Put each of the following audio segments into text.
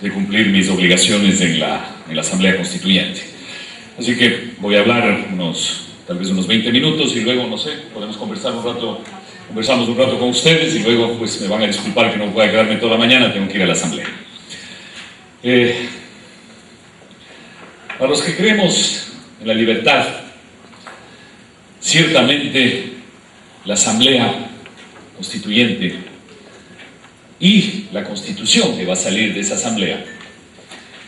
de cumplir mis obligaciones en la Asamblea Constituyente. Así que voy a hablar tal vez unos 20 minutos y luego, no sé, podemos conversamos un rato con ustedes y luego pues me van a disculpar que no pueda quedarme toda la mañana, tengo que ir a la Asamblea. Para los que creemos en la libertad, ciertamente la Asamblea Constituyente y la Constitución que va a salir de esa Asamblea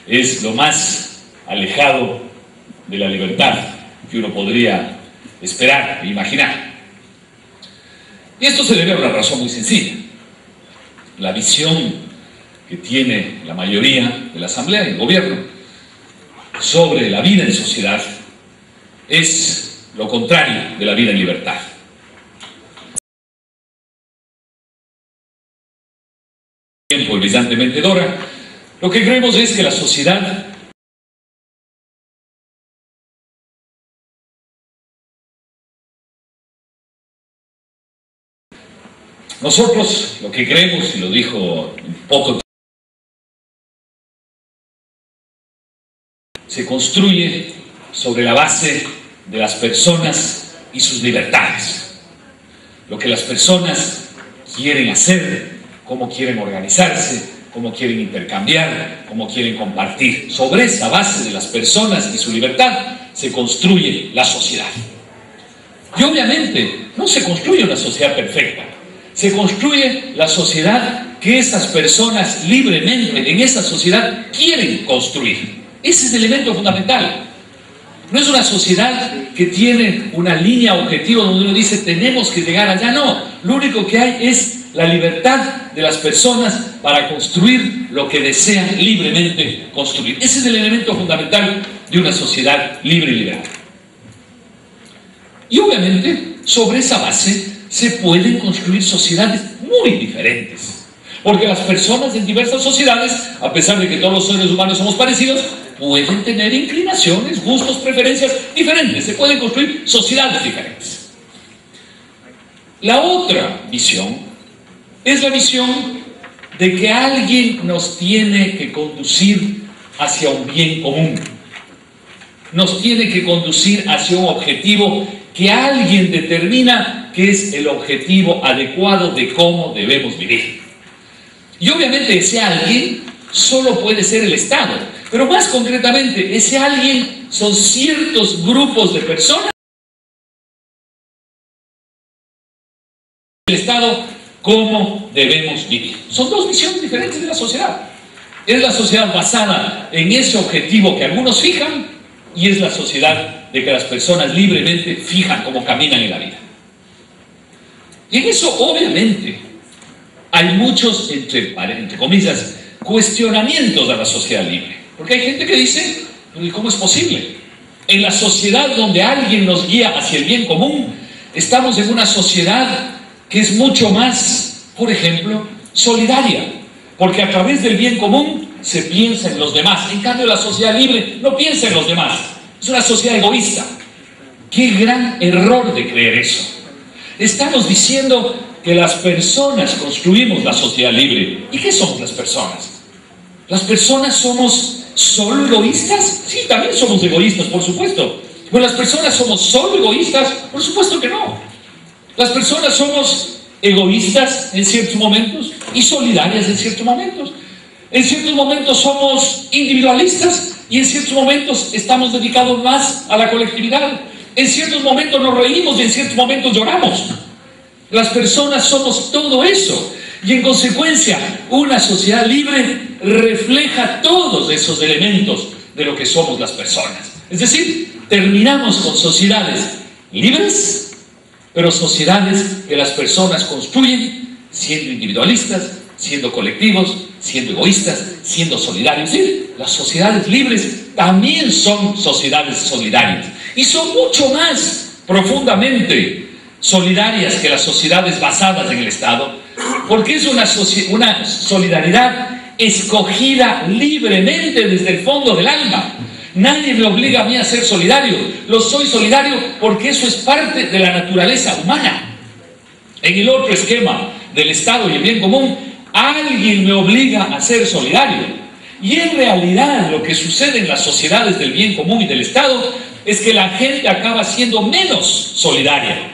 es lo más alejado de la libertad que uno podría esperar e imaginar. Y esto se debe a una razón muy sencilla. La visión que tiene la mayoría de la Asamblea y el gobierno sobre la vida en sociedad es lo contrario de la vida en libertad. Tiempo brillantemente Dora, lo que creemos es que la sociedad nosotros lo que creemos, y lo dijo un poco, se construye sobre la base de las personas y sus libertades. Lo que las personas quieren hacer, cómo quieren organizarse, cómo quieren intercambiar, cómo quieren compartir. Sobre esa base de las personas y su libertad se construye la sociedad. Y obviamente no se construye una sociedad perfecta. Se construye la sociedad que esas personas libremente en esa sociedad quieren construir. Ese es el elemento fundamental. No es una sociedad que tiene una línea objetiva donde uno dice tenemos que llegar allá, no. Lo único que hay es la libertad de las personas para construir lo que desean libremente construir. Ese es el elemento fundamental de una sociedad libre y liberal. Y obviamente sobre esa base se pueden construir sociedades muy diferentes. Porque las personas en diversas sociedades, a pesar de que todos los seres humanos somos parecidos, pueden tener inclinaciones, gustos, preferencias diferentes. Se pueden construir sociedades diferentes. La otra visión es la visión de que alguien nos tiene que conducir hacia un bien común. Nos tiene que conducir hacia un objetivo que alguien determina que es el objetivo adecuado de cómo debemos vivir. Y obviamente ese alguien solo puede ser el Estado, pero más concretamente ese alguien son ciertos grupos de personas. El Estado, cómo debemos vivir. Son dos visiones diferentes de la sociedad. Es la sociedad basada en ese objetivo que algunos fijan y es la sociedad de que las personas libremente fijan cómo caminan en la vida. Y en eso obviamente hay muchos, entre comillas, cuestionamientos a la sociedad libre. Porque hay gente que dice, ¿cómo es posible? En la sociedad donde alguien nos guía hacia el bien común, estamos en una sociedad que es mucho más, por ejemplo, solidaria. Porque a través del bien común se piensa en los demás. En cambio, la sociedad libre no piensa en los demás. Es una sociedad egoísta. ¡Qué gran error de creer eso! Estamos diciendo que las personas construimos la sociedad libre. ¿Y qué somos las personas? ¿Las personas somos solo egoístas? Sí, también somos egoístas, por supuesto. ¿Pero las personas somos solo egoístas? Por supuesto que no. Las personas somos egoístas en ciertos momentos y solidarias en ciertos momentos. En ciertos momentos somos individualistas y en ciertos momentos estamos dedicados más a la colectividad. En ciertos momentos nos reímos y en ciertos momentos lloramos. Las personas somos todo eso. Y en consecuencia, una sociedad libre refleja todos esos elementos de lo que somos las personas. Es decir, terminamos con sociedades libres, pero sociedades que las personas construyen siendo individualistas, siendo colectivos, siendo egoístas, siendo solidarios. Es decir, las sociedades libres también son sociedades solidarias y son mucho más profundamente solidarias que las sociedades basadas en el Estado, porque es una solidaridad escogida libremente desde el fondo del alma. Nadie me obliga a mí a ser solidario. Lo soy solidario porque eso es parte de la naturaleza humana. En el otro esquema del Estado y el bien común, alguien me obliga a ser solidario. Y en realidad lo que sucede en las sociedades del bien común y del Estado es que la gente acaba siendo menos solidaria.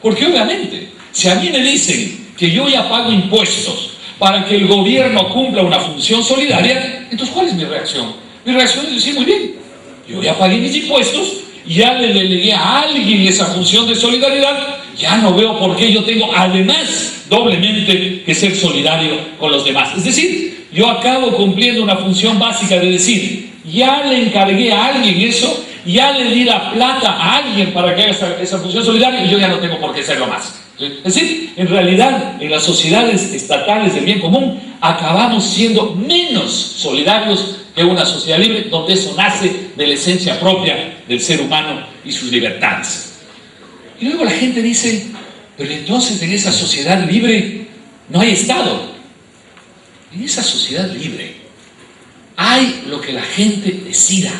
Porque obviamente, si a mí me dicen que yo ya pago impuestos para que el gobierno cumpla una función solidaria, entonces ¿cuál es mi reacción? Mi reacción es decir, muy bien, yo ya pagué mis impuestos, ya le delegué a alguien esa función de solidaridad, ya no veo por qué yo tengo además doblemente que ser solidario con los demás. Es decir, yo acabo cumpliendo una función básica de decir, ya le encargué a alguien eso, ya le di la plata a alguien para que haga esa función solidaria y yo ya no tengo por qué hacerlo más. Es decir, en realidad, en las sociedades estatales del bien común, acabamos siendo menos solidarios que una sociedad libre, donde eso nace de la esencia propia del ser humano y sus libertades. Y luego la gente dice, pero entonces en esa sociedad libre no hay Estado. En esa sociedad libre hay lo que la gente decida.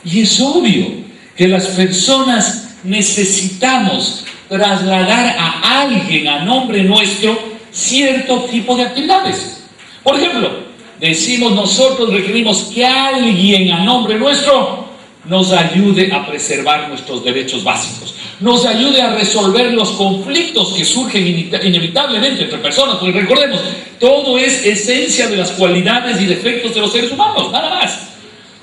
Y es obvio que las personas necesitamos trasladar a alguien a nombre nuestro cierto tipo de actividades. Por ejemplo, decimos nosotros requerimos que alguien a nombre nuestro nos ayude a preservar nuestros derechos básicos, nos ayude a resolver los conflictos que surgen inevitablemente entre personas, porque recordemos, todo es esencia de las cualidades y defectos de los seres humanos, nada más.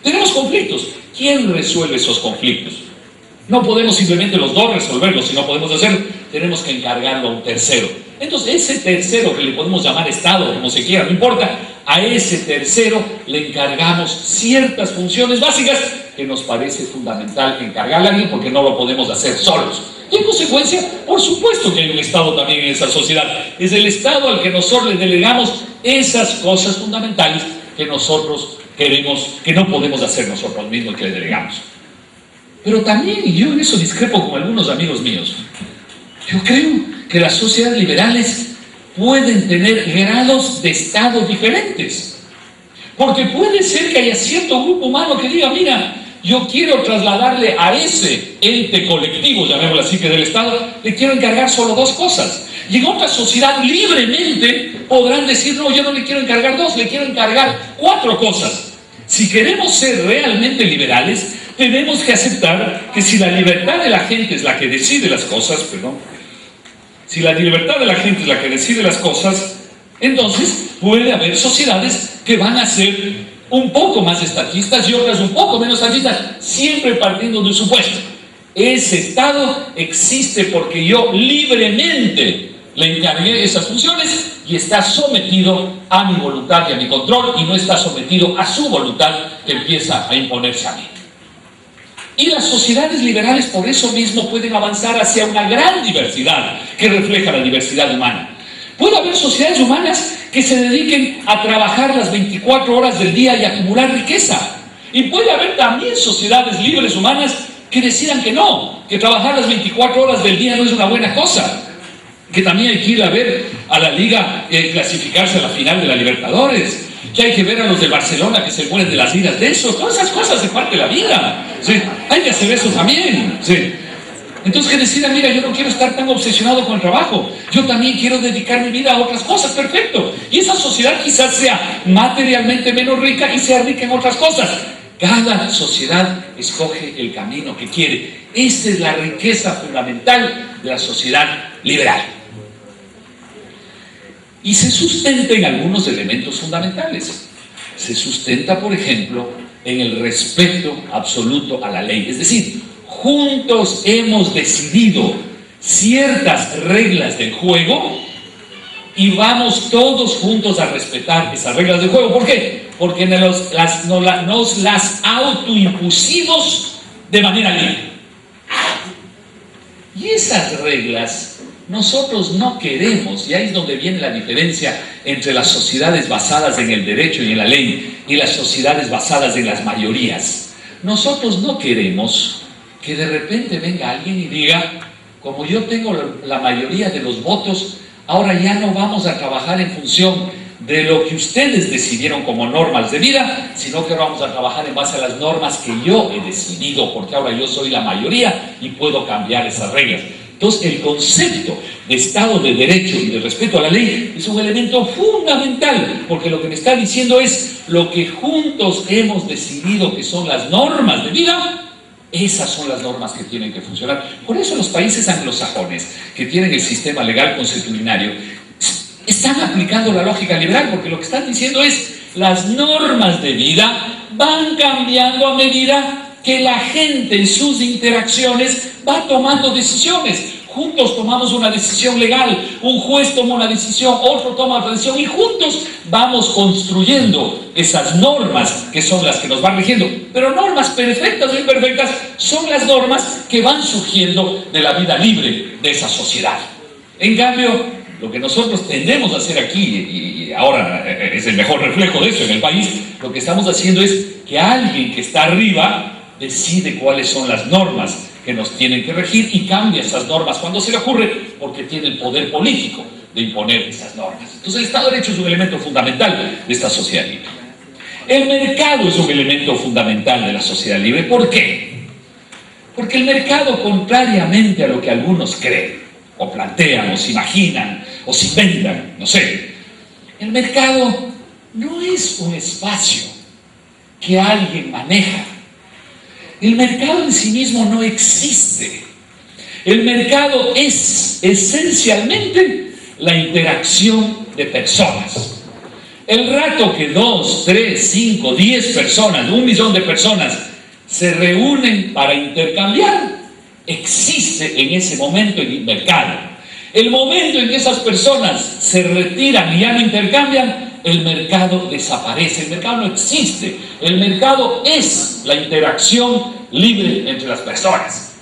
Tenemos conflictos. ¿Quién resuelve esos conflictos? No podemos simplemente los dos resolverlos, si no podemos hacerlo, tenemos que encargarlo a un tercero. Entonces, ese tercero, que le podemos llamar Estado, como se quiera, no importa, a ese tercero le encargamos ciertas funciones básicas que nos parece fundamental encargarle a alguien porque no lo podemos hacer solos. Y en consecuencia, por supuesto que hay un Estado también en esa sociedad. Es el Estado al que nosotros le delegamos esas cosas fundamentales que nosotros queremos, que no podemos hacer nosotros mismos, que le delegamos. Pero también, y yo en eso discrepo con algunos amigos míos, yo creo que las sociedades liberales pueden tener grados de Estado diferentes. Porque puede ser que haya cierto grupo humano que diga, mira, yo quiero trasladarle a ese ente colectivo, llamémoslo así, que del Estado, le quiero encargar solo dos cosas. Y en otra sociedad libremente podrán decir, no, yo no le quiero encargar dos, le quiero encargar 4 cosas. Si queremos ser realmente liberales, tenemos que aceptar que si la libertad de la gente es la que decide las cosas, si la libertad de la gente es la que decide las cosas, entonces puede haber sociedades que van a ser un poco más estatistas y otras un poco menos estatistas, siempre partiendo de un supuesto. Ese Estado existe porque yo libremente le encargué esas funciones y está sometido a mi voluntad y a mi control y no está sometido a su voluntad que empieza a imponerse a mí. Y las sociedades liberales por eso mismo pueden avanzar hacia una gran diversidad que refleja la diversidad humana. Puede haber sociedades humanas que se dediquen a trabajar las 24 horas del día y acumular riqueza. Y puede haber también sociedades libres humanas que decidan que no, que trabajar las 24 horas del día no es una buena cosa, que también hay que ir a ver a la Liga clasificarse a la final de la Libertadores, que hay que ver a los del Barcelona que se mueren de las iras de eso. Todas esas cosas de parte de la vida, ¿sí? Hay que hacer eso también, ¿sí? Entonces que decidan, mira, yo no quiero estar tan obsesionado con el trabajo, yo también quiero dedicar mi vida a otras cosas, perfecto. Y esa sociedad quizás sea materialmente menos rica y sea rica en otras cosas. Cada sociedad escoge el camino que quiere. Esta es la riqueza fundamental de la sociedad liberal. Y se sustenta en algunos elementos fundamentales. Se sustenta, por ejemplo, en el respeto absoluto a la ley. Es decir, juntos hemos decidido ciertas reglas del juego y vamos todos juntos a respetar esas reglas del juego. ¿Por qué? Porque nos las autoimpusimos de manera libre. Y esas reglas nosotros no queremos, y ahí es donde viene la diferencia entre las sociedades basadas en el derecho y en la ley y las sociedades basadas en las mayorías. Nosotros no queremos que de repente venga alguien y diga, como yo tengo la mayoría de los votos, ahora ya no vamos a trabajar en función de lo que ustedes decidieron como normas de vida, sino que ahora vamos a trabajar en base a las normas que yo he decidido, porque ahora yo soy la mayoría y puedo cambiar esas reglas. Entonces, el concepto de Estado de Derecho y de respeto a la ley es un elemento fundamental, porque lo que me está diciendo es lo que juntos hemos decidido que son las normas de vida, esas son las normas que tienen que funcionar. Por eso los países anglosajones, que tienen el sistema legal consuetudinario, están aplicando la lógica liberal, porque lo que están diciendo es las normas de vida van cambiando a medida que la gente en sus interacciones va tomando decisiones. Juntos tomamos una decisión legal, un juez toma una decisión, otro toma otra decisión, y juntos vamos construyendo esas normas que son las que nos van rigiendo. Pero normas perfectas o imperfectas son las normas que van surgiendo de la vida libre de esa sociedad. En cambio, lo que nosotros tendemos a hacer aquí, y ahora es el mejor reflejo de eso en el país, lo que estamos haciendo es que alguien que está arriba decide cuáles son las normas que nos tienen que regir y cambia esas normas cuando se le ocurre, porque tiene el poder político de imponer esas normas. Entonces el Estado de Derecho es un elemento fundamental de esta sociedad libre. El mercado es un elemento fundamental de la sociedad libre. ¿Por qué? Porque el mercado, contrariamente a lo que algunos creen, o plantean, o se imaginan, o se inventan, no sé, el mercado no es un espacio que alguien maneja. El mercado en sí mismo no existe. El mercado es esencialmente la interacción de personas. El rato que 2, 3, 5, 10 personas, 1 millón de personas se reúnen para intercambiar, existe en ese momento el mercado. El momento en que esas personas se retiran y ya no intercambian, el mercado desaparece, el mercado no existe. El mercado es la interacción libre entre las personas.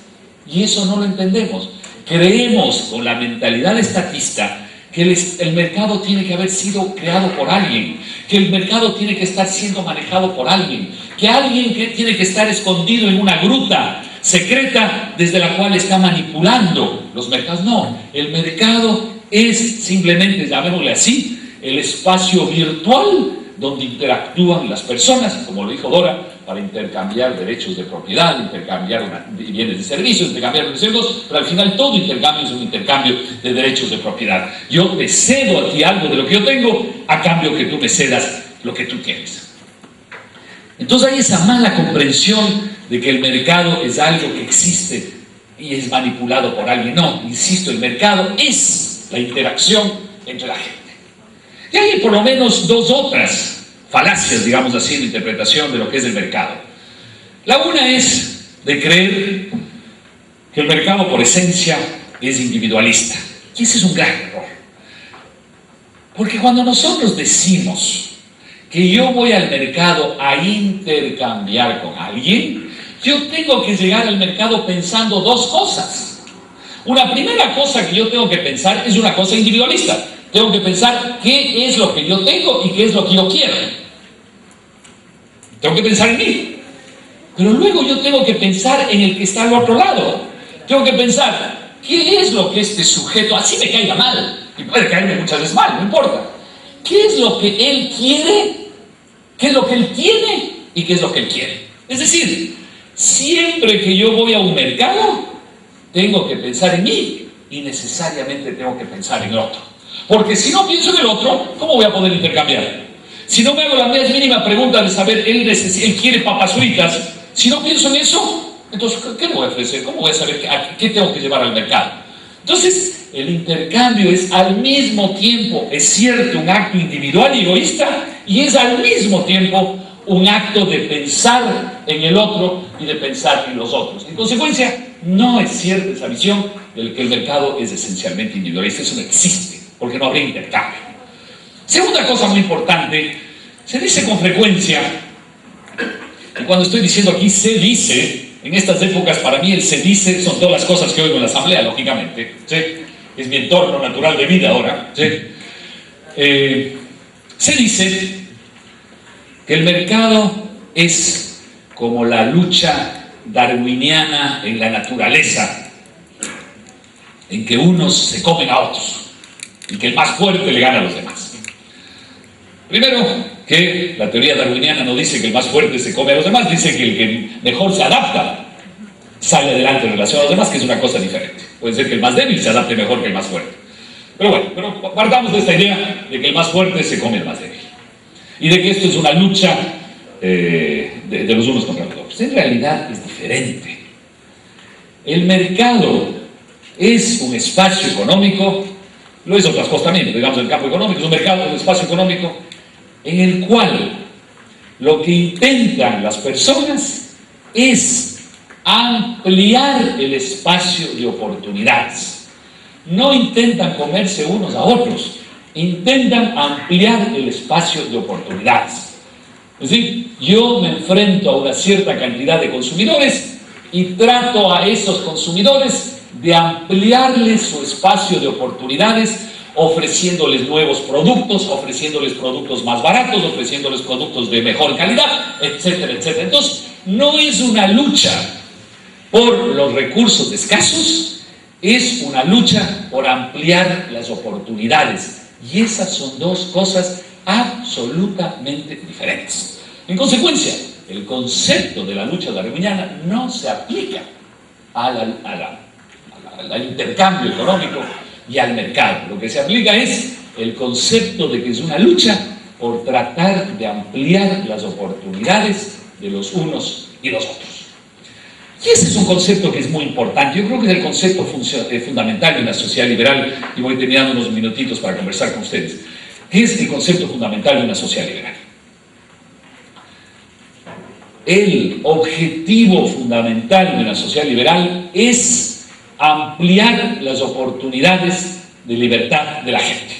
Y eso no lo entendemos. Creemos con la mentalidad estatista que el mercado tiene que haber sido creado por alguien, que el mercado tiene que estar siendo manejado por alguien, que alguien que tiene que estar escondido en una gruta secreta desde la cual está manipulando los mercados. No, el mercado es simplemente, llamémosle así, el espacio virtual donde interactúan las personas, como lo dijo Dora, para intercambiar derechos de propiedad, intercambiar bienes y servicios, intercambiar deseos, pero al final todo intercambio es un intercambio de derechos de propiedad. Yo te cedo a ti algo de lo que yo tengo, a cambio que tú me cedas lo que tú tienes. Entonces hay esa mala comprensión de que el mercado es algo que existe y es manipulado por alguien. No, insisto, el mercado es la interacción entre la gente. Y hay por lo menos 2 otras falacias, digamos así, en la interpretación de lo que es el mercado. La una es de creer que el mercado por esencia es individualista. Y ese es un gran error. Porque cuando nosotros decimos que yo voy al mercado a intercambiar con alguien, yo tengo que llegar al mercado pensando 2 cosas. Una primera cosa que yo tengo que pensar es una cosa individualista. Tengo que pensar qué es lo que yo tengo y qué es lo que yo quiero. Tengo que pensar en mí. Pero luego yo tengo que pensar en el que está al otro lado. Tengo que pensar qué es lo que este sujeto, así me caiga mal, y puede caerme muchas veces mal, no importa. ¿Qué es lo que él quiere? ¿Qué es lo que él tiene? ¿Y qué es lo que él quiere? Es decir, siempre que yo voy a un mercado, tengo que pensar en mí y necesariamente tengo que pensar en el otro. Porque si no pienso en el otro, ¿cómo voy a poder intercambiar? Si no me hago la más mínima pregunta de saber, él quiere papas fritas, si no pienso en eso, entonces, ¿qué le voy a ofrecer? ¿Cómo voy a saber qué tengo que llevar al mercado? Entonces, el intercambio es al mismo tiempo, es cierto, un acto individual y egoísta, y es al mismo tiempo un acto de pensar en el otro y de pensar en los otros. En consecuencia, no es cierta esa visión de que el mercado es esencialmente individualista. Eso no existe, porque no habría intercambio. Segunda cosa muy importante, se dice con frecuencia, y cuando estoy diciendo aquí se dice, en estas épocas para mí el se dice son todas las cosas que oigo en la asamblea, lógicamente, ¿sí? Es mi entorno natural de vida ahora, ¿sí? Se dice que el mercado es como la lucha darwiniana en la naturaleza, en que unos se comen a otros y que el más fuerte le gana a los demás. Primero, que la teoría darwiniana no dice que el más fuerte se come a los demás, dice que el que mejor se adapta sale adelante en relación a los demás, que es una cosa diferente. Puede ser que el más débil se adapte mejor que el más fuerte. Pero bueno, partamos de esta idea de que el más fuerte se come al más débil. Y de que esto es una lucha de los unos contra los otros. En realidad es diferente. El mercado es un espacio económico, lo es otras cosas también, digamos el campo económico es un mercado, un espacio económico en el cual lo que intentan las personas es ampliar el espacio de oportunidades. No intentan comerse unos a otros, intentan ampliar el espacio de oportunidades. Es decir, yo me enfrento a una cierta cantidad de consumidores y trato a esos consumidores de ampliarles su espacio de oportunidades, ofreciéndoles nuevos productos, ofreciéndoles productos más baratos, ofreciéndoles productos de mejor calidad, etcétera, etcétera. Entonces, no es una lucha por los recursos escasos, es una lucha por ampliar las oportunidades. Y esas son dos cosas absolutamente diferentes. En consecuencia, el concepto de la lucha darwiniana no se aplica al intercambio económico y al mercado. Lo que se aplica es el concepto de que es una lucha por tratar de ampliar las oportunidades de los unos y los otros. Y ese es un concepto que es muy importante. Yo creo que es el concepto fundamental de una sociedad liberal, y voy terminando unos minutitos para conversar con ustedes. ¿Qué es el concepto fundamental de una sociedad liberal? El objetivo fundamental de una sociedad liberal es ampliar las oportunidades de libertad de la gente.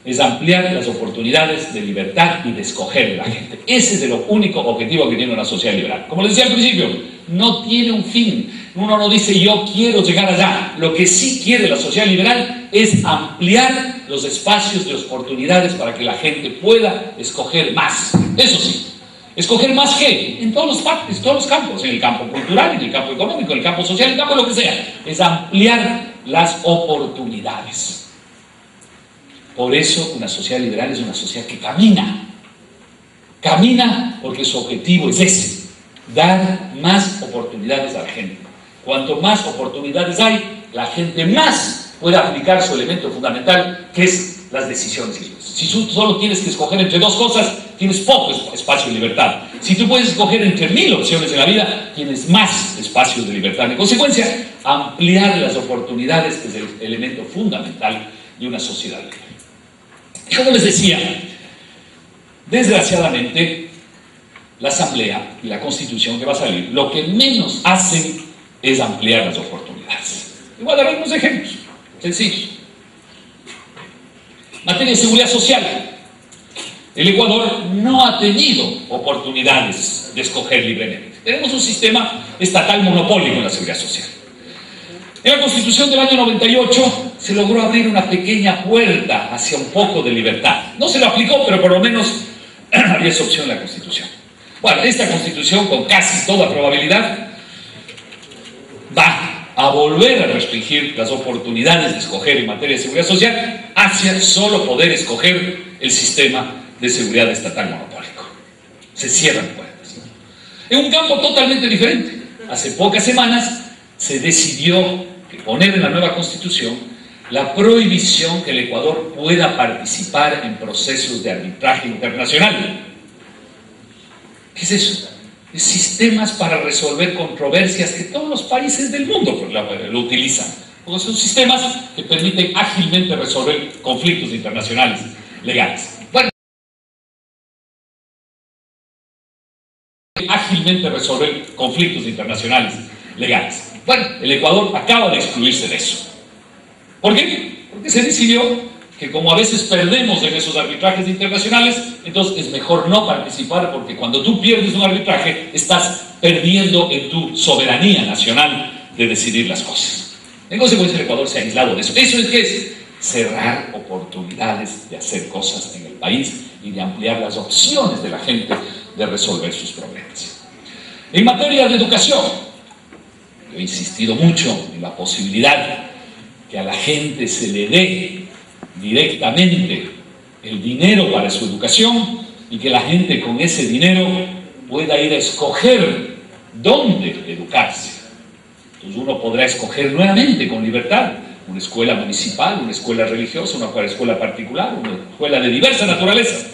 Es ampliar las oportunidades de libertad y de escoger de la gente. Ese es el único objetivo que tiene una sociedad liberal. Como les decía al principio, no tiene un fin. Uno no dice yo quiero llegar allá. Lo que sí quiere la sociedad liberal es ampliar los espacios de oportunidades para que la gente pueda escoger más. Eso sí. ¿Escoger más qué? En todos los partes, todos los campos. En el campo cultural, en el campo económico, en el campo social, en el campo lo que sea. Es ampliar las oportunidades. Por eso una sociedad liberal es una sociedad que camina. Camina porque su objetivo es ese, dar más oportunidades a la gente. Cuanto más oportunidades hay, la gente más puede aplicar su elemento fundamental, que es las decisiones libres. Si tú solo tienes que escoger entre dos cosas, tienes poco espacio de libertad. Si tú puedes escoger entre 1000 opciones en la vida, tienes más espacios de libertad. En consecuencia, ampliar las oportunidades es el elemento fundamental de una sociedad libre. Y como les decía, desgraciadamente, la Asamblea y la Constitución que va a salir, lo que menos hacen es ampliar las oportunidades. Y voy a dar algunos ejemplos sencillos. Materia de seguridad social. El Ecuador no ha tenido oportunidades de escoger libremente. Tenemos un sistema estatal monopólico en la seguridad social. En la Constitución del año 98 se logró abrir una pequeña puerta hacia un poco de libertad. No se lo aplicó, pero por lo menos había esa opción en la Constitución. Bueno, esta Constitución, con casi toda probabilidad, va a volver a restringir las oportunidades de escoger en materia de seguridad social hacia solo poder escoger el sistema de seguridad estatal monopólico. Se cierran puertas. En un campo totalmente diferente. Hace pocas semanas se decidió poner en la nueva Constitución la prohibición que el Ecuador pueda participar en procesos de arbitraje internacional. ¿Qué es eso? Es sistemas para resolver controversias que todos los países del mundo lo utilizan. Porque son sistemas que permiten ágilmente resolver conflictos internacionales legales. Bueno, ágilmente resolver conflictos internacionales legales. Bueno, el Ecuador acaba de excluirse de eso. ¿Por qué? Porque se decidió que como a veces perdemos en esos arbitrajes internacionales, entonces es mejor no participar, porque cuando tú pierdes un arbitraje, estás perdiendo en tu soberanía nacional de decidir las cosas. En consecuencia, el Ecuador se ha aislado de eso. ¿Eso es qué es? Cerrar oportunidades de hacer cosas en el país y de ampliar las opciones de la gente de resolver sus problemas. En materia de educación, yo he insistido mucho en la posibilidad que a la gente se le dé directamente el dinero para su educación y que la gente con ese dinero pueda ir a escoger dónde educarse. Entonces uno podrá escoger nuevamente con libertad una escuela municipal, una escuela religiosa, una escuela particular, una escuela de diversa naturaleza.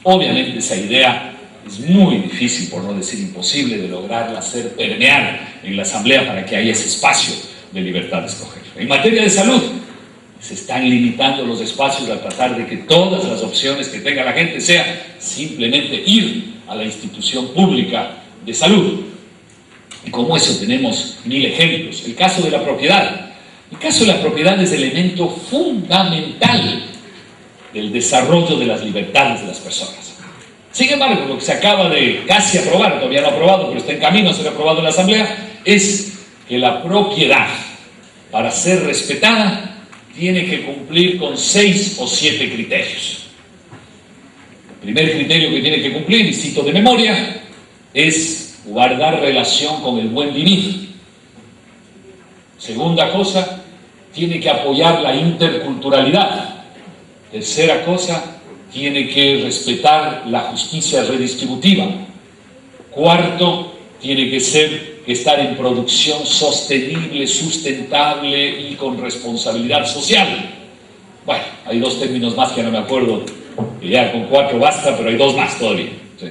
Obviamente esa idea es muy difícil, por no decir imposible, de lograrla hacer permear en la Asamblea para que haya ese espacio de libertad de escoger. En materia de salud, se están limitando los espacios a tratar de que todas las opciones que tenga la gente sea simplemente ir a la institución pública de salud. Y como eso tenemos mil ejemplos. El caso de la propiedad. El caso de la propiedad es elemento fundamental del desarrollo de las libertades de las personas. Sin embargo, lo que se acaba de casi aprobar, todavía no aprobado, pero está en camino a ser aprobado en la Asamblea, es que la propiedad, para ser respetada, tiene que cumplir con 6 o 7 criterios. El primer criterio que tiene que cumplir, y cito de memoria, es guardar relación con el buen vivir. Segunda cosa, tiene que apoyar la interculturalidad. Tercera cosa, tiene que respetar la justicia redistributiva. Cuarto, tiene que estar en producción sostenible, sustentable y con responsabilidad social. Bueno, hay 2 términos más que no me acuerdo, que ya con 4 basta, pero hay 2 más todavía. ¿Sí?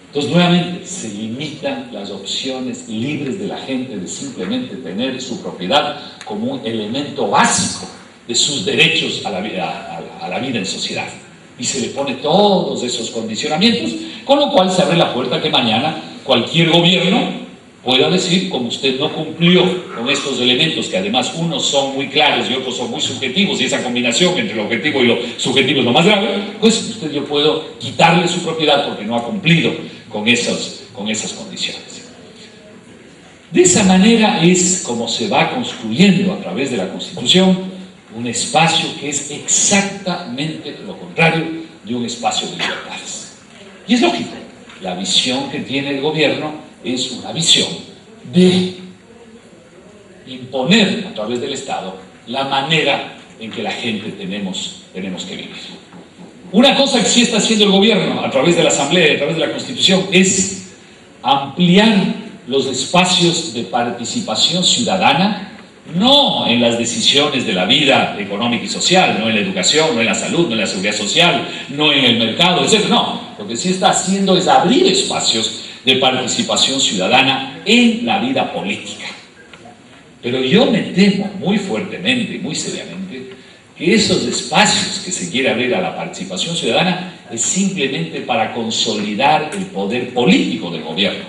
Entonces, nuevamente, se limitan las opciones libres de la gente de simplemente tener su propiedad como un elemento básico de sus derechos a la vida en sociedad. Y se le pone todos esos condicionamientos, con lo cual se abre la puerta que mañana cualquier gobierno pueda decir, como usted no cumplió con estos elementos, que además unos son muy claros y otros son muy subjetivos, y esa combinación entre lo objetivo y lo subjetivo es lo más grave, pues yo puedo quitarle su propiedad porque no ha cumplido con esas condiciones. De esa manera es como se va construyendo a través de la Constitución un espacio que es exactamente lo contrario de un espacio de libertades. Y es lógico, la visión que tiene el gobierno es una visión de imponer a través del Estado la manera en que la gente tenemos que vivir. Una cosa que sí está haciendo el gobierno a través de la Asamblea y a través de la Constitución es ampliar los espacios de participación ciudadana, no en las decisiones de la vida económica y social, no en la educación, no en la salud, no en la seguridad social, no en el mercado, etc. No, lo que sí está haciendo es abrir espacios de participación ciudadana en la vida política. Pero yo me temo muy fuertemente, muy seriamente, que esos espacios que se quiere abrir a la participación ciudadana es simplemente para consolidar el poder político del gobierno.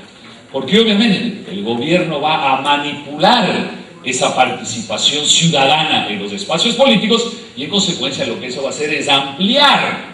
Porque obviamente el gobierno va a manipular esa participación ciudadana en los espacios políticos y en consecuencia lo que eso va a hacer es ampliar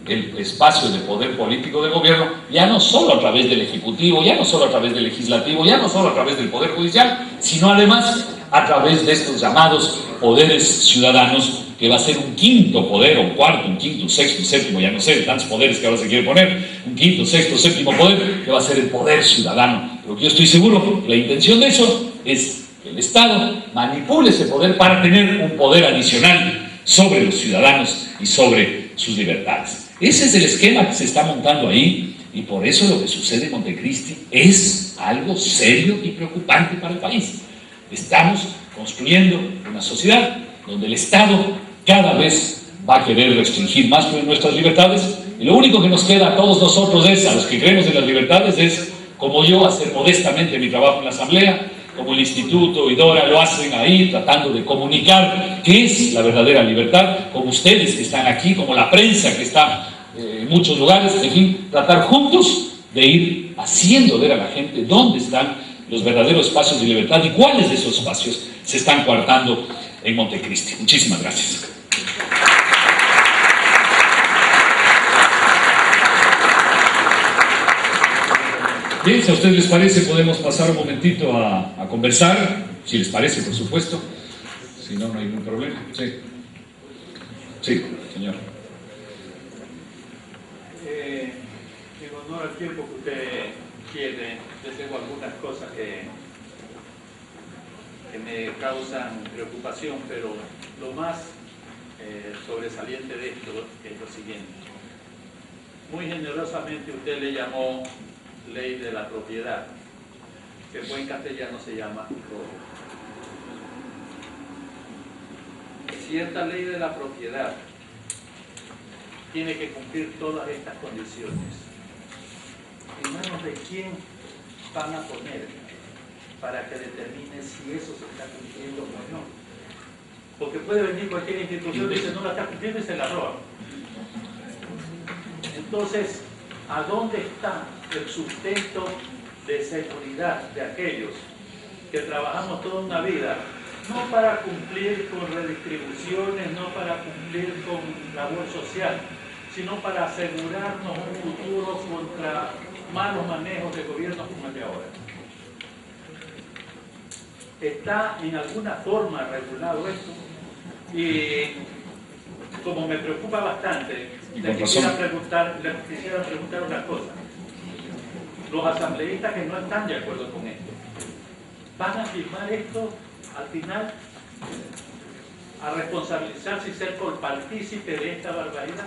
el espacio de poder político del gobierno, ya no solo a través del Ejecutivo, ya no solo a través del Legislativo, ya no solo a través del Poder Judicial, sino además a través de estos llamados poderes ciudadanos, que va a ser un quinto poder, o un cuarto, un quinto, un sexto, un séptimo, ya no sé, tantos poderes que ahora se quiere poner, un quinto, sexto, séptimo poder, que va a ser el poder ciudadano. Pero yo estoy seguro que la intención de eso es que el Estado manipule ese poder para tener un poder adicional sobre los ciudadanos y sobre sus libertades. Ese es el esquema que se está montando ahí, y por eso lo que sucede en Montecristi es algo serio y preocupante para el país. Estamos construyendo una sociedad donde el Estado cada vez va a querer restringir más nuestras libertades, y lo único que nos queda a todos nosotros a los que creemos en las libertades, es, como yo, hacer modestamente mi trabajo en la Asamblea, como el Instituto y Dora lo hacen ahí, tratando de comunicar qué es la verdadera libertad, como ustedes que están aquí, como la prensa que está en muchos lugares, en fin, tratar juntos de ir haciendo ver a la gente dónde están los verdaderos espacios de libertad y cuáles de esos espacios se están coartando en Montecristi. Muchísimas gracias. Bien, si a ustedes les parece, podemos pasar un momentito a conversar, si les parece, por supuesto. Si no, no hay ningún problema. Sí. Sí, señor. En honor al tiempo que usted quiere, yo tengo algunas cosas que me causan preocupación, pero lo más sobresaliente de esto es lo siguiente. Muy generosamente usted le llamó ley de la propiedad. que en buen castellano se llama robo. Cierta ley de la propiedad tiene que cumplir todas estas condiciones. ¿En manos de quién van a poner para que determine si eso se está cumpliendo o no? Porque puede venir cualquier institución y dice no la está cumpliendo y se la roba. Entonces, ¿a dónde está el sustento de seguridad de aquellos que trabajamos toda una vida, no para cumplir con redistribuciones, no para cumplir con labor social, sino para asegurarnos un futuro contra malos manejos de gobiernos como el de ahora? ¿Está en alguna forma regulado esto? Y como me preocupa bastante, le quisiera preguntar una cosa. Los asambleístas que no están de acuerdo con esto, ¿van a firmar esto al final a responsabilizarse y ser partícipe de esta barbaridad?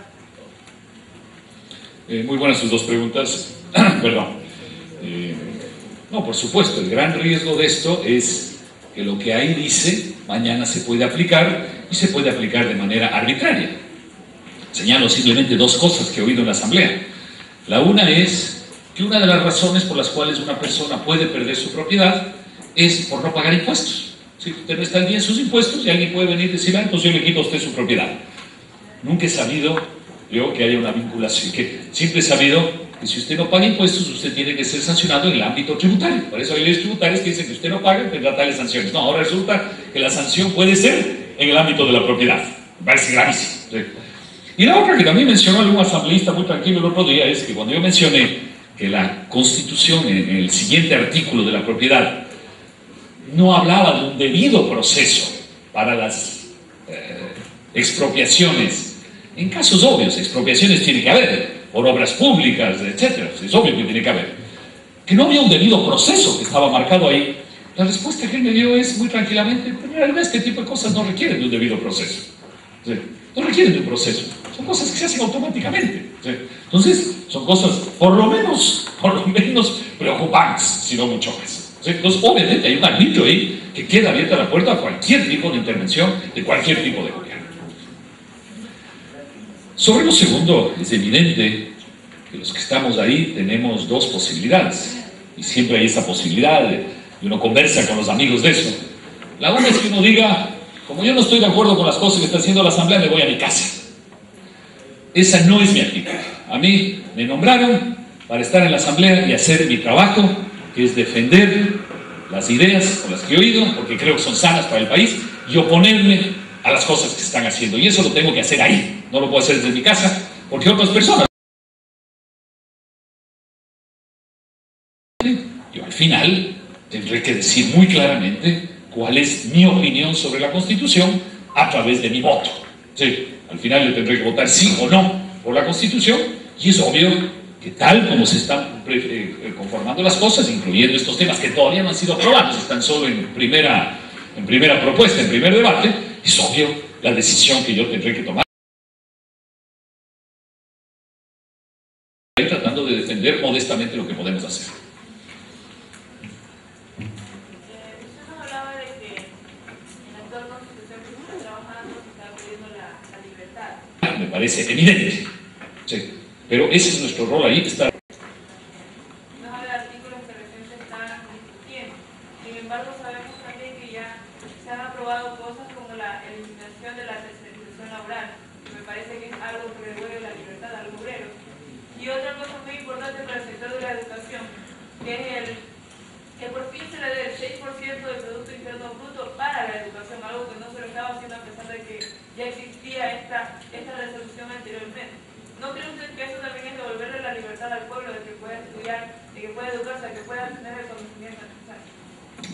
Muy buenas sus dos preguntas. Perdón. No, por supuesto, el gran riesgo de esto es que lo que ahí dice mañana se puede aplicar y se puede aplicar de manera arbitraria. Señalo simplemente dos cosas que he oído en la Asamblea. La una es que una de las razones por las cuales una persona puede perder su propiedad es por no pagar impuestos. Si usted no está al día en sus impuestos y alguien puede venir y decir, entonces yo le quito a usted su propiedad. Nunca he sabido yo que haya una vinculación, que siempre he sabido que si usted no paga impuestos, usted tiene que ser sancionado en el ámbito tributario. Por eso hay leyes tributarias que dicen que usted no paga, tendrá tales sanciones. No, ahora resulta que la sanción puede ser en el ámbito de la propiedad. Me parece gravísimo. ¿Sí? Y la otra que también mencionó algún asambleísta muy tranquilo el otro día es que cuando yo mencioné que la Constitución, en el siguiente artículo de la propiedad, no hablaba de un debido proceso para las expropiaciones. En casos obvios, expropiaciones tiene que haber, por obras públicas, etc. Es obvio que tiene que haber. Que no había un debido proceso que estaba marcado ahí. La respuesta que él me dio es muy tranquilamente, pero este tipo de cosas no requieren de un debido proceso. ¿Sí? No requieren de un proceso. Son cosas que se hacen automáticamente. ¿Sí? Entonces, son cosas por lo menos preocupantes, si no mucho más. ¿Sí? Entonces, obviamente hay un arbitrio ahí que queda abierta la puerta a cualquier tipo de intervención de cualquier tipo de gobierno. Sobre lo segundo, es evidente que los que estamos ahí tenemos dos posibilidades, y siempre hay esa posibilidad, y uno conversa con los amigos de eso. La una es que uno diga, como yo no estoy de acuerdo con las cosas que está haciendo la Asamblea, me voy a mi casa. Esa no es mi actitud. A mí me nombraron para estar en la Asamblea y hacer mi trabajo, que es defender las ideas con las que he oído, porque creo que son sanas para el país, y oponerme a las cosas que se están haciendo. Y eso lo tengo que hacer ahí, no lo puedo hacer desde mi casa, porque otras personas... Yo al final tendré que decir muy claramente cuál es mi opinión sobre la Constitución a través de mi voto. Sí, al final yo tendré que votar sí o no por la Constitución, y es obvio que tal como se están conformando las cosas, incluyendo estos temas que todavía no han sido aprobados, están solo en primera propuesta, en primer debate, es obvio la decisión que yo tendré que tomar. Tratando de defender modestamente lo que podemos hacer. Usted nos hablaba de que en la actual Constitución que se está trabajando se está pidiendo la libertad. Me parece evidente, sí, pero ese es nuestro rol ahí, está. Nos habla de artículos que recién se están discutiendo. Sin embargo, sabemos también que ya se han aprobado cosas como la eliminación de la tercerización laboral, que me parece que es algo que devuelve la libertad a los obreros. Y otra cosa muy importante para el sector de la educación, que es que por fin se le dé el 6% del Producto Interno Bruto para la educación, algo que no se lo estaba haciendo a pesar de que ya existía esta resolución anteriormente. ¿No cree usted que eso también es devolverle la libertad al pueblo, de que pueda estudiar, de que pueda educarse, de que pueda tener el conocimiento necesario?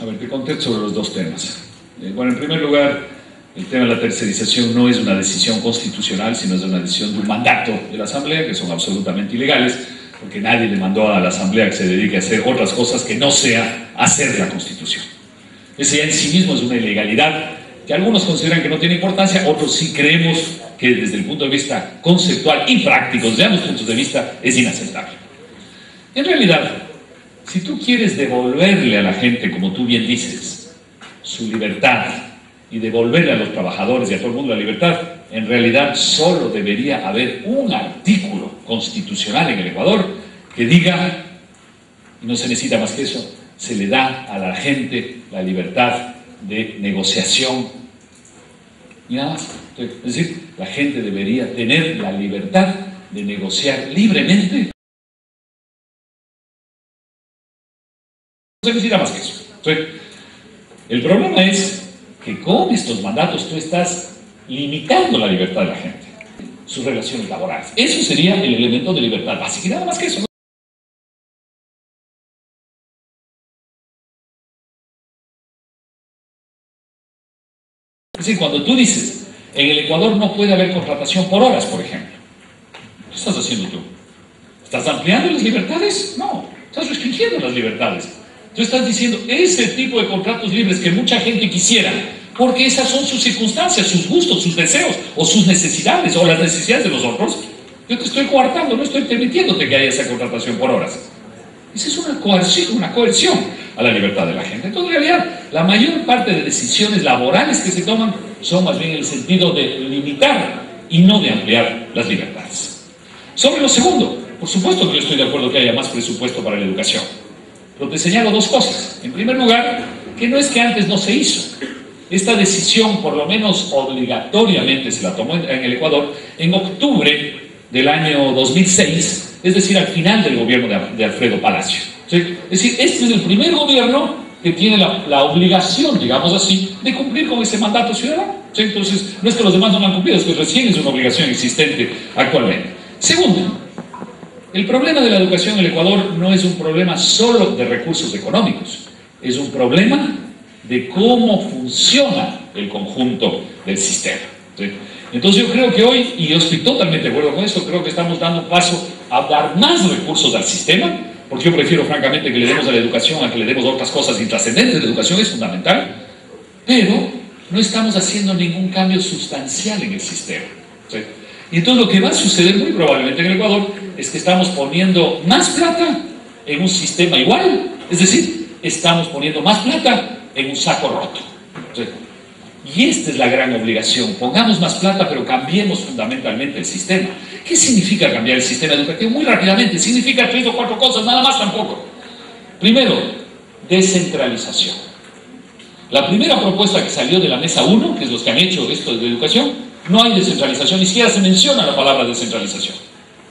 A ver, te contesto sobre los dos temas. Bueno, en primer lugar, el tema de la tercerización no es una decisión constitucional, sino es una decisión de un mandato de la Asamblea, que son absolutamente ilegales, porque nadie le mandó a la Asamblea que se dedique a hacer otras cosas que no sea hacer la Constitución. Ese ya en sí mismo es una ilegalidad que algunos consideran que no tiene importancia, otros sí creemos que desde el punto de vista conceptual y práctico, desde ambos puntos de vista, es inaceptable. En realidad, Si tú quieres devolverle a la gente, como tú bien dices, su libertad y devolverle a los trabajadores y a todo el mundo la libertad, en realidad solo debería haber un artículo constitucional en el Ecuador que diga, y no se necesita más que eso, se le da a la gente la libertad de negociación y nada más. Es decir, la gente debería tener la libertad de negociar libremente. No se necesita más que eso. Entonces, el problema es que con estos mandatos tú estás limitando la libertad de la gente, sus relaciones laborales. Eso sería el elemento de libertad básica y nada más que eso. Es decir, cuando tú dices, en el Ecuador no puede haber contratación por horas, por ejemplo, ¿qué estás haciendo tú? ¿Estás ampliando las libertades? No, estás restringiendo las libertades. Tú estás diciendo, ese tipo de contratos libres que mucha gente quisiera, porque esas son sus circunstancias, sus gustos, sus deseos, o sus necesidades, o las necesidades de los otros, yo te estoy coartando, no estoy permitiéndote que haya esa contratación por horas. Esa es una coerción a la libertad de la gente. Entonces, en realidad, la mayor parte de decisiones laborales que se toman son más bien en el sentido de limitar y no de ampliar las libertades. Sobre lo segundo, por supuesto que yo estoy de acuerdo que haya más presupuesto para la educación. Pero te señalo dos cosas. En primer lugar, que no es que antes no se hizo. Esta decisión, por lo menos obligatoriamente, se la tomó en el Ecuador en octubre del año 2006, es decir, al final del gobierno de Alfredo Palacio. ¿Sí? Es decir, este es el primer gobierno que tiene la obligación, digamos así, de cumplir con ese mandato ciudadano. ¿Sí? Entonces, no es que los demás no lo han cumplido, es que recién es una obligación existente actualmente. Segundo, el problema de la educación en el Ecuador no es un problema solo de recursos económicos, es un problema de cómo funciona el conjunto del sistema. ¿Sí? Entonces yo creo que hoy, y yo estoy totalmente de acuerdo con eso, creo que estamos dando un paso a dar más recursos al sistema, porque yo prefiero francamente que le demos a la educación a que le demos otras cosas intrascendentes. La educación es fundamental, pero no estamos haciendo ningún cambio sustancial en el sistema. ¿Sí? Y entonces lo que va a suceder muy probablemente en el Ecuador es que estamos poniendo más plata en un sistema igual, es decir, estamos poniendo más plata en un saco roto. ¿Sí? Y esta es la gran obligación. Pongamos más plata, pero cambiemos fundamentalmente el sistema. ¿Qué significa cambiar el sistema educativo? Muy rápidamente, significa 3 o 4 cosas, nada más tampoco. Primero, descentralización. La primera propuesta que salió de la mesa 1, que es los que han hecho esto de educación, no hay descentralización, ni siquiera se menciona la palabra descentralización.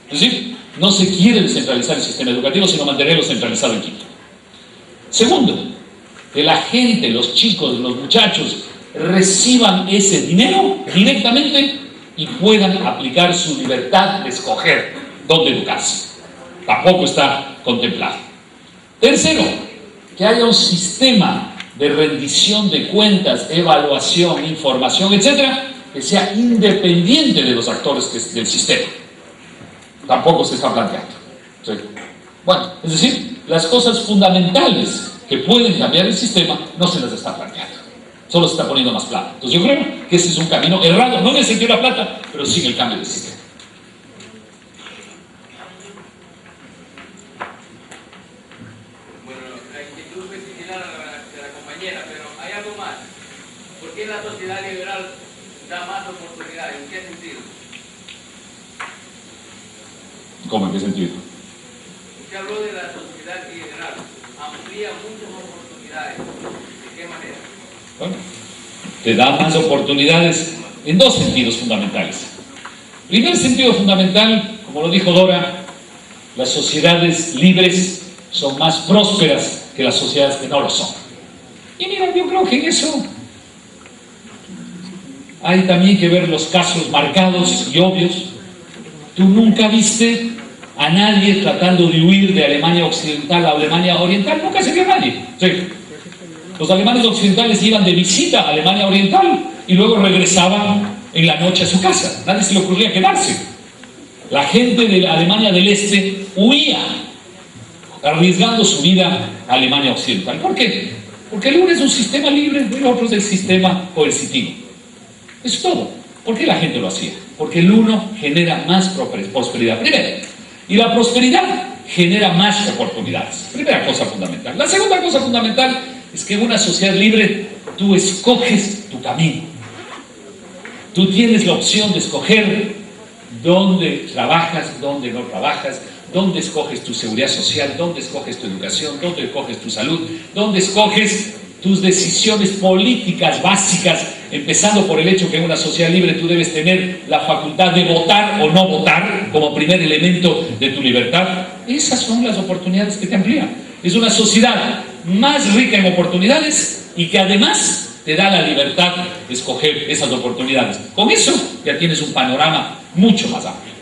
Es decir, no se quiere descentralizar el sistema educativo, sino mantenerlo centralizado en Quito. Segundo, que la gente, los chicos, los muchachos, reciban ese dinero directamente y puedan aplicar su libertad de escoger dónde educarse. Tampoco está contemplado. Tercero, que haya un sistema de rendición de cuentas, evaluación, información, etcétera, que sea independiente de los actores del sistema. Tampoco se está planteando. ¿Sí? Bueno, es decir, las cosas fundamentales que pueden cambiar el sistema no se las está planteando. Solo se está poniendo más plata. Entonces yo creo que ese es un camino errado, no en el sentido de la plata, pero sí en el cambio del sistema. Bueno, la inquietud es similar a la de la compañera, pero hay algo más. ¿Por qué la sociedad liberal da más oportunidades? ¿En qué sentido? ¿Cómo? ¿En qué sentido? Usted habló de la sociedad liberal. Amplía muchas oportunidades. ¿De qué manera? Bueno, te da más oportunidades en dos sentidos fundamentales. Primer sentido fundamental, como lo dijo Dora, las sociedades libres son más prósperas que las sociedades que no lo son. Y mira, yo creo que en eso hay también que ver los casos marcados y obvios. Tú nunca viste a nadie tratando de huir de Alemania Occidental a Alemania Oriental, nunca se vio a nadie. Sí. Los alemanes occidentales iban de visita a Alemania Oriental y luego regresaban en la noche a su casa. Nadie se le ocurría quedarse. La gente de la Alemania del Este huía, arriesgando su vida a Alemania Occidental. ¿Por qué? Porque el uno es un sistema libre y el otro es el sistema coercitivo. Eso es todo. ¿Por qué la gente lo hacía? Porque el uno genera más prosperidad. Primero, y la prosperidad genera más oportunidades. Primera cosa fundamental. La segunda cosa fundamental es que en una sociedad libre tú escoges tu camino. Tú tienes la opción de escoger dónde trabajas, dónde no trabajas, dónde escoges tu seguridad social, dónde escoges tu educación, dónde escoges tu salud, dónde escoges tus decisiones políticas básicas, empezando por el hecho que en una sociedad libre tú debes tener la facultad de votar o no votar como primer elemento de tu libertad. Esas son las oportunidades que te amplían. Es una sociedad más rica en oportunidades y que además te da la libertad de escoger esas oportunidades. Con eso ya tienes un panorama mucho más amplio.